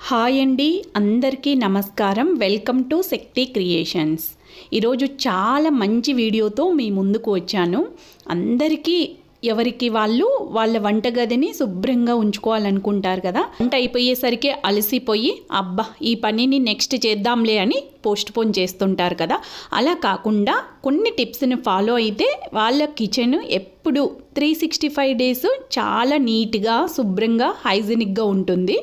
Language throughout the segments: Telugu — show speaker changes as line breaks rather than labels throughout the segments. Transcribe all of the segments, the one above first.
హాయ్ అండి, అందరికీ నమస్కారం. Welcome to Shakti creations. ఈరోజు చాలా మంచి వీడియోతో మీ ముందుకు వచ్చాను. అందరికీ ఎవరికి వాళ్ళ వంటగదిని శుభ్రంగా ఉంచుకోవాలనుకుంటారు కదా. వంట అయిపోయేసరికి అలసిపోయి అబ్బా ఈ పనిని నెక్స్ట్ చేద్దాంలే అని పోస్ట్పోన్ చేస్తుంటారు కదా. అలా కాకుండా కొన్ని టిప్స్ని ఫాలో అయితే వాళ్ళ కిచెన్ ఎప్పుడు 365 డేస్ చాలా నీట్గా శుభ్రంగా హైజీనిక్గా ఉంటుంది.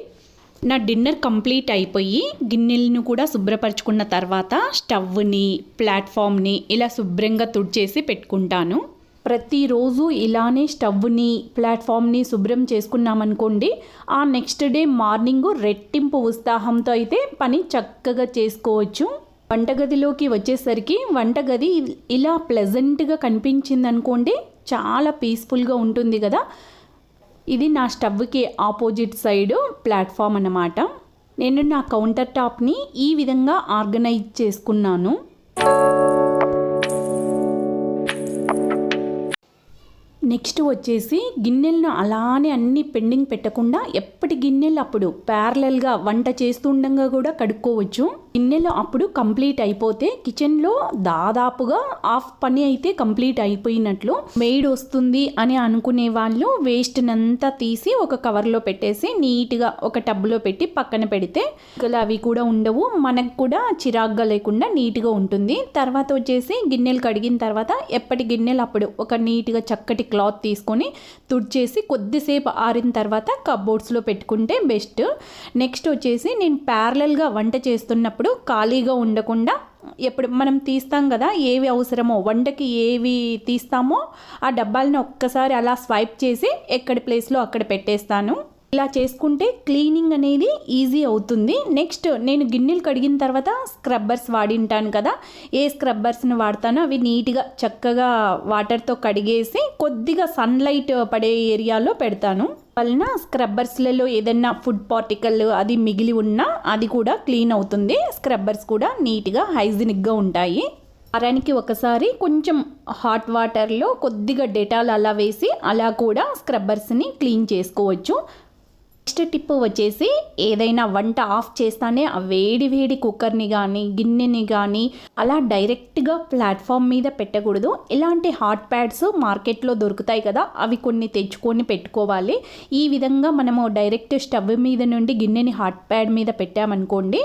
నా డిన్నర్ కంప్లీట్ అయిపోయి గిన్నెలను కూడా శుభ్రపరచుకున్న తర్వాత స్టవ్ని, ప్లాట్ఫామ్ని ఇలా శుభ్రంగా తుడిచేసి పెట్టుకుంటాను. ప్రతిరోజు ఇలానే స్టవ్ని, ప్లాట్ఫామ్ని శుభ్రం చేసుకున్నామనుకోండి, ఆ నెక్స్ట్ డే మార్నింగ్ రెట్టింపు ఉత్సాహంతో అయితే పని చక్కగా చేసుకోవచ్చు. వంటగదిలోకి వచ్చేసరికి వంటగది ఇలా ప్లెజెంట్గా కనిపించింది అనుకోండి, చాలా పీస్ఫుల్గా ఉంటుంది కదా. ఇది నా స్టవ్కి ఆపోజిట్ సైడ్ ప్లాట్ఫామ్ అన్నమాట. నేను నా కౌంటర్ టాప్ని ఈ విధంగా ఆర్గనైజ్ చేసుకున్నాను. నెక్స్ట్ వచ్చేసి గిన్నెలను అలానే అన్ని పెండింగ్ పెట్టకుండా ఎప్పటి గిన్నెలు అప్పుడు ప్యారలల్గా వంట చేస్తుండగా కూడా కడుక్కోవచ్చు. గిన్నెలు అప్పుడు కంప్లీట్ అయిపోతే కిచెన్లో దాదాపుగా హాఫ్ పని అయితే కంప్లీట్ అయిపోయినట్లు. మెయిడ్ వస్తుంది అని అనుకునే వాళ్ళు వేస్ట్నంతా తీసి ఒక కవర్లో పెట్టేసి నీట్గా ఒక టబ్లో పెట్టి పక్కన పెడితే అవి కూడా ఉండవు, మనకు కూడా చిరాగ్గా లేకుండా నీట్గా ఉంటుంది. తర్వాత వచ్చేసి గిన్నెలు కడిగిన తర్వాత ఎప్పటి గిన్నెలు అప్పుడు ఒక నీట్గా చక్కటి క్లాత్ తీసుకొని తుడిచేసి కొద్దిసేపు ఆరిన తర్వాత కబోర్డ్స్లో పెట్టుకుంటే బెస్ట్. నెక్స్ట్ వచ్చేసి నేను ప్యారలల్గా వంట చేస్తున్నప్పుడు ఖాళీగా ఉండకుండా ఎప్పుడు మనం తీస్తాం కదా, ఏవి అవసరమో వంటకి ఏవి తీస్తామో ఆ డబ్బాలను ఒక్కసారి అలా స్వైప్ చేసి ఎక్కడి ప్లేస్లో అక్కడ పెట్టేస్తాను. ఇలా చేసుకుంటే క్లీనింగ్ అనేది ఈజీ అవుతుంది. నెక్స్ట్ నేను గిన్నెలు కడిగిన తర్వాత స్క్రబ్బర్స్ వాడింటాను కదా, ఏ స్క్రబ్బర్స్ని వాడతానో అవి నీట్గా చక్కగా వాటర్తో కడిగేసి కొద్దిగా సన్లైట్ పడే ఏరియాలో పెడతాను. వలన స్క్రబ్బర్స్లలో ఏదైనా ఫుడ్ పార్టికల్ అది మిగిలి ఉన్నా అది కూడా క్లీన్ అవుతుంది. స్క్రబ్బర్స్ కూడా నీట్గా హైజీనిక్గా ఉంటాయి. వారానికి ఒకసారి కొంచెం హాట్ వాటర్లో కొద్దిగా డెటాల్ అలా వేసి అలా కూడా స్క్రబ్బర్స్ని క్లీన్ చేసుకోవచ్చు. నెక్స్ట్ టిప్ వచ్చేసి ఏదైనా వంట ఆఫ్ చేస్తానే ఆ వేడి వేడి కుక్కర్ని కానీ గిన్నెని కానీ అలా డైరెక్ట్గా ప్లాట్ఫామ్ మీద పెట్టకూడదు. ఇలాంటి హాట్ ప్యాడ్స్ మార్కెట్లో దొరుకుతాయి కదా, అవి కొన్ని తెచ్చుకొని పెట్టుకోవాలి. ఈ విధంగా మనము డైరెక్ట్ స్టవ్ మీద నుండి గిన్నెని హాట్ ప్యాడ్ మీద పెట్టామనుకోండి,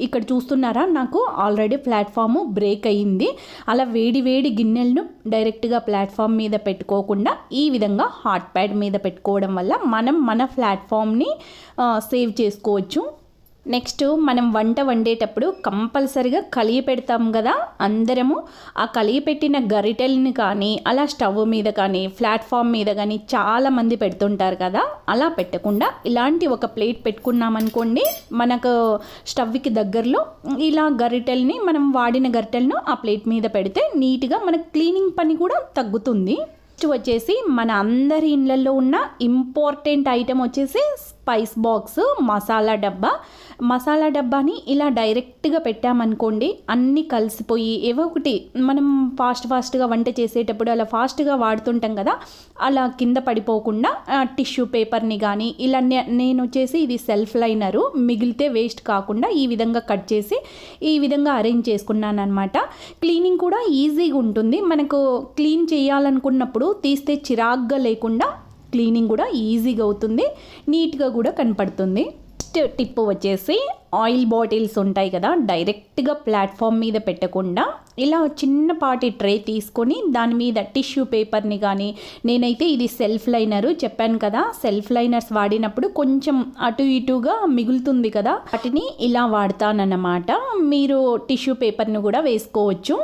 ఇక్కడ చూస్తున్నారా నాకు ఆల్రెడీ ప్లాట్ఫామ్ బ్రేక్ అయ్యింది. అలా వేడి వేడి గిన్నెలను డైరెక్ట్గా ప్లాట్ఫామ్ మీద పెట్టుకోకుండా ఈ విధంగా హాట్ ప్యాడ్ మీద పెట్టుకోవడం వల్ల మనం మన ప్లాట్ఫామ్ని సేవ్ చేసుకోవచ్చు. నెక్స్ట్ మనం వంట వండేటప్పుడు కంపల్సరిగా కలిగి పెడతాం కదా అందరము. ఆ కలిగి పెట్టిన గరిటెల్ని కానీ అలా స్టవ్ మీద కానీ ప్లాట్ఫామ్ మీద కానీ చాలామంది పెడుతుంటారు కదా. అలా పెట్టకుండా ఇలాంటి ఒక ప్లేట్ పెట్టుకున్నామనుకోండి, మనకు స్టవ్కి దగ్గరలో ఇలా గరిటెల్ని మనం వాడిన గరిటెలను ఆ ప్లేట్ మీద పెడితే నీట్గా మన క్లీనింగ్ పని కూడా తగ్గుతుంది. నెక్స్ట్ వచ్చేసి మన అందరి ఇళ్ళల్లో ఉన్న ఇంపార్టెంట్ ఐటెం వచ్చేసి స్పైస్ బాక్స్, మసాలా డబ్బాని ఇలా డైరెక్ట్గా పెట్టామనుకోండి, అన్నీ కలిసిపోయి ఏవో ఒకటి మనం ఫాస్ట్గా వంట చేసేటప్పుడు అలా ఫాస్ట్గా వాడుతుంటాం కదా, అలా కింద పడిపోకుండా టిష్యూ పేపర్ని కానీ ఇలా నేను వచ్చేసి ఇది సెల్ఫ్ లైనరు మిగిలితే వేస్ట్ కాకుండా ఈ విధంగా కట్ చేసి ఈ విధంగా అరేంజ్ చేసుకున్నాను అనమాట. క్లీనింగ్ కూడా ఈజీగా ఉంటుంది. మనకు క్లీన్ చేయాలనుకున్నప్పుడు తీస్తే చిరాగ్గా లేకుండా క్లీనింగ్ కూడా ఈజీగా అవుతుంది, నీట్గా కూడా కనపడుతుంది. నెక్స్ట్ టిప్ వచ్చేసి ఆయిల్ బాటిల్స్ ఉంటాయి కదా, డైరెక్ట్గా ప్లాట్ఫామ్ మీద పెట్టకుండా ఇలా చిన్నపాటి ట్రే తీసుకొని దాని మీద టిష్యూ పేపర్ని కానీ, నేనైతే ఇది సెల్ఫ్ లైనరు చెప్పాను కదా, సెల్ఫ్ లైనర్స్ వాడినప్పుడు కొంచెం అటు ఇటుగా మిగులుతుంది కదా, వాటిని ఇలా వాడతానన్నమాట. మీరు టిష్యూ పేపర్ని కూడా వేసుకోవచ్చు.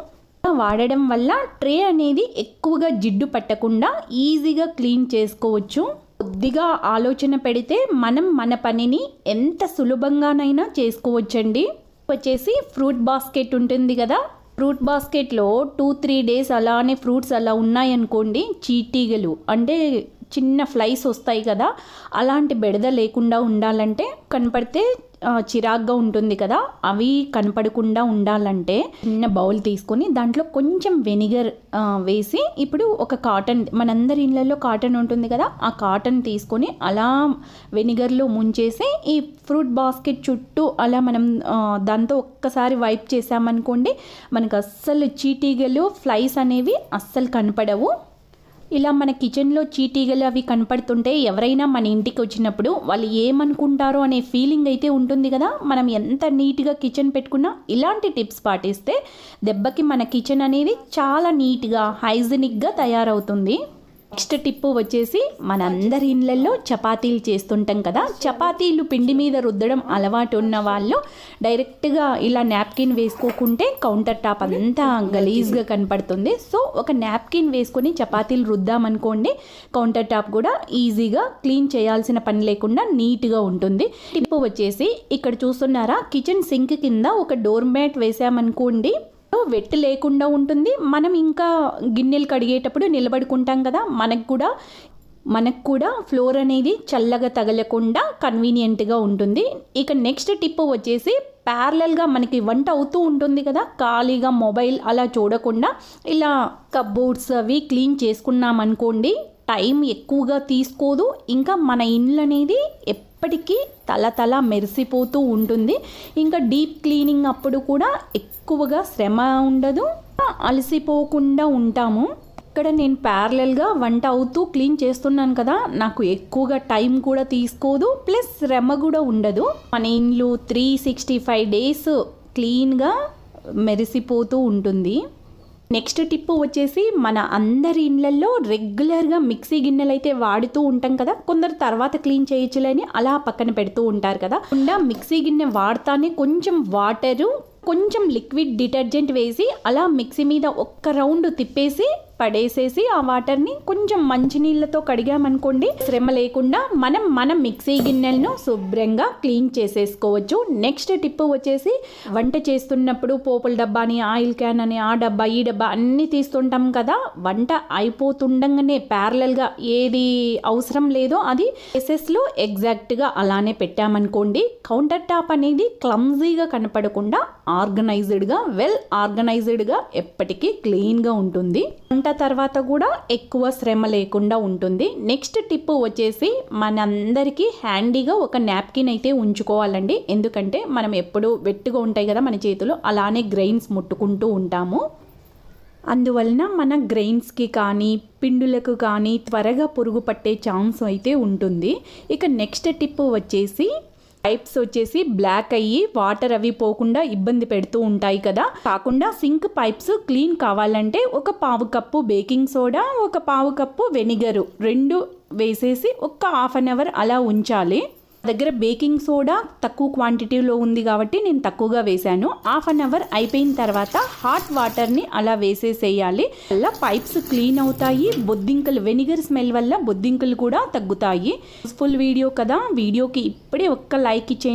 వాడడం వల్ల ట్రే అనేది ఎక్కువగా జిడ్డు పట్టకుండా ఈజీగా క్లీన్ చేసుకోవచ్చు. కొద్దిగా ఆలోచన పెడితే మనం మన పనిని ఎంత సులభంగానైనా చేసుకోవచ్చండి. వచ్చేసి ఫ్రూట్ బాస్కెట్ ఉంటుంది కదా, ఫ్రూట్ బాస్కెట్లో 2-3 డేస్ అలానే ఫ్రూట్స్ అలా ఉన్నాయనుకోండి, చీటీగలు అంటే చిన్న ఫ్లైస్ వస్తాయి కదా, అలాంటి బెడద లేకుండా ఉండాలంటే, కనపడితే చిరాగ్గా ఉంటుంది కదా, అవి కనపడకుండా ఉండాలంటే చిన్న బౌల్ తీసుకొని దాంట్లో కొంచెం వెనిగర్ వేసి, ఇప్పుడు ఒక కాటన్, మనందరి ఇళ్ళల్లో కాటన్ ఉంటుంది కదా, ఆ కాటన్ తీసుకొని అలా వెనిగర్లో ముంచేసి ఈ ఫ్రూట్ బాస్కెట్ చుట్టూ అలా మనం దాంతో ఒక్కసారి వైప్ చేసామనుకోండి, మనకు అస్సలు చీటీగలు ఫ్లైస్ అనేవి అస్సలు కనపడవు. ఇలా మన కిచెన్లో చీటీగలు అవి కనపడుతుంటే ఎవరైనా మన ఇంటికి వచ్చినప్పుడు వాళ్ళు ఏమనుకుంటారో అనే ఫీలింగ్ అయితే ఉంటుంది కదా. మనం ఎంత నీట్గా కిచెన్ పెట్టుకున్నా ఇలాంటి టిప్స్ పాటిస్తే దెబ్బకి మన కిచెన్ అనేది చాలా నీట్గా హైజీనిక్గా తయారవుతుంది. నెక్స్ట్ టిప్ వచ్చేసి, మనందరి ఇళ్ళల్లో చపాతీలు చేస్తుంటాం కదా, చపాతీలు పిండి మీద రుద్దడం అలవాటు ఉన్న వాళ్ళు డైరెక్ట్గా ఇలా నాప్కిన్ వేసుకోకుంటే కౌంటర్ టాప్ అంతా గలీజ్గా కనపడుతుంది. సో ఒక నాప్కిన్ వేసుకొని చపాతీలు రుద్దామనుకోండి, కౌంటర్ టాప్ కూడా ఈజీగా క్లీన్ చేయాల్సిన పని లేకుండా నీట్గా ఉంటుంది. టిప్ వచ్చేసి, ఇక్కడ చూస్తున్నారా, కిచెన్ సింక్ కింద ఒక డోర్ మ్యాట్ వేసామనుకోండి, వెట్టు లేకుండా ఉంటుంది. మనం ఇంకా గిన్నెలు కడిగేటప్పుడు నిలబడుకుంటాం కదా, మనకు కూడా ఫ్లోర్ అనేది చల్లగా తగలకుండా కన్వీనియంట్గా ఉంటుంది. ఇక నెక్స్ట్ టిప్ వచ్చేసి, ప్యారలల్గా మనకి వంట అవుతూ ఉంటుంది కదా, ఖాళీగా మొబైల్ అలా చూడకుండా ఇలా కప్బోర్డ్స్ అవి క్లీన్ చేసుకున్నాం అనుకోండి, టైం ఎక్కువగా తీసుకోదు. ఇంకా మన ఇల్లు అనేది ఎప్పటికీ తల మెరిసిపోతూ ఉంటుంది. ఇంకా డీప్ క్లీనింగ్ అప్పుడు కూడా ఎక్కువగా శ్రమ ఉండదు, అలసిపోకుండా ఉంటాము. ఇక్కడ నేను ప్యారలల్గా వంట అవుతూ క్లీన్ చేస్తున్నాను కదా, నాకు ఎక్కువగా టైం కూడా తీసుకోదు, ప్లస్ శ్రమ కూడా ఉండదు. మన ఇల్లు 365 days క్లీన్గా మెరిసిపోతూ ఉంటుంది. నెక్స్ట్ టిప్ వచ్చేసి, మన అందరి ఇళ్ళల్లో రెగ్యులర్గా మిక్సీ గిన్నెలు అయితే వాడుతూ ఉంటాం కదా, కొందరు తర్వాత క్లీన్ చేయొచ్చులని అలా పక్కన పెడుతూ ఉంటారు కదా. మిక్సీ గిన్నె వాడతానే కొంచెం వాటరు, కొంచెం లిక్విడ్ డిటర్జెంట్ వేసి అలా మిక్సీ మీద ఒక్క రౌండ్ తిప్పేసి పడేసేసి ఆ వాటర్ని కొంచెం మంచినీళ్ళతో కడిగామనుకోండి, శ్రమ లేకుండా మన మిక్సీ గిన్నెలను శుభ్రంగా క్లీన్ చేసేసుకోవచ్చు. నెక్స్ట్ టిప్ వచ్చేసి, వంట చేస్తున్నప్పుడు పోపుల డబ్బాని, ఆయిల్ క్యాన్ అని, ఆ డబ్బా ఈ డబ్బా అన్నీ తీస్తుంటాం కదా, వంట అయిపోతుండగానే ప్యారలల్గా ఏది అవసరం లేదో అది ప్లేసెస్లో ఎగ్జాక్ట్గా అలానే పెట్టామనుకోండి, కౌంటర్ టాప్ అనేది క్లమ్జీగా కనపడకుండా ఆర్గనైజ్డ్గా, వెల్ ఆర్గనైజ్డ్గా ఎప్పటికీ క్లీన్గా ఉంటుంది. వంట తర్వాత కూడా ఎక్కువ శ్రమ లేకుండా ఉంటుంది. నెక్స్ట్ టిప్ వచ్చేసి, మనందరికీ హ్యాండీగా ఒక నాప్కిన్ అయితే ఉంచుకోవాలండి. ఎందుకంటే మనం ఎప్పుడు వెట్టుగా ఉంటాయి కదా మన చేతులు, అలానే గ్రెయిన్స్ ముట్టుకుంటూ ఉంటాము. అందువలన మన గ్రెయిన్స్కి కానీ పిండులకు కానీ త్వరగా పురుగు పట్టే ఛాన్స్ అయితే ఉంటుంది. ఇక నెక్స్ట్ టిప్ వచ్చేసి, పైప్స్ వచ్చేసి బ్లాక్ అయ్యి వాటర్ అవి పోకుండా ఇబ్బంది పెడుతూ ఉంటాయి కదా, కాకుండా సింక్ పైప్స్ క్లీన్ కావాలంటే ఒక 1/2 కప్పు బేకింగ్ సోడా, ఒక 1/2 కప్పు వెనిగరు 2 వేసేసి ఒక 1/2 hour అలా ఉంచాలి. దగ్గర బేకింగ్ సోడా తక్కువ క్వాంటిటీలో ఉంది కాబట్టి నేను తక్కువగా వేశాను. 1/2 hour అయిపోయిన తర్వాత హాట్ వాటర్ని అలా వేసేసేయాలి. అలా పైప్స్ క్లీన్ అవుతాయి. బొద్దింకలు, వెనిగర్ స్మెల్ వల్ల బొద్దింకలు కూడా తగ్గుతాయి. యూస్ఫుల్ వీడియో కదా, వీడియోకి ఇప్పుడే ఒక్క లైక్ ఇచ్చేయండి.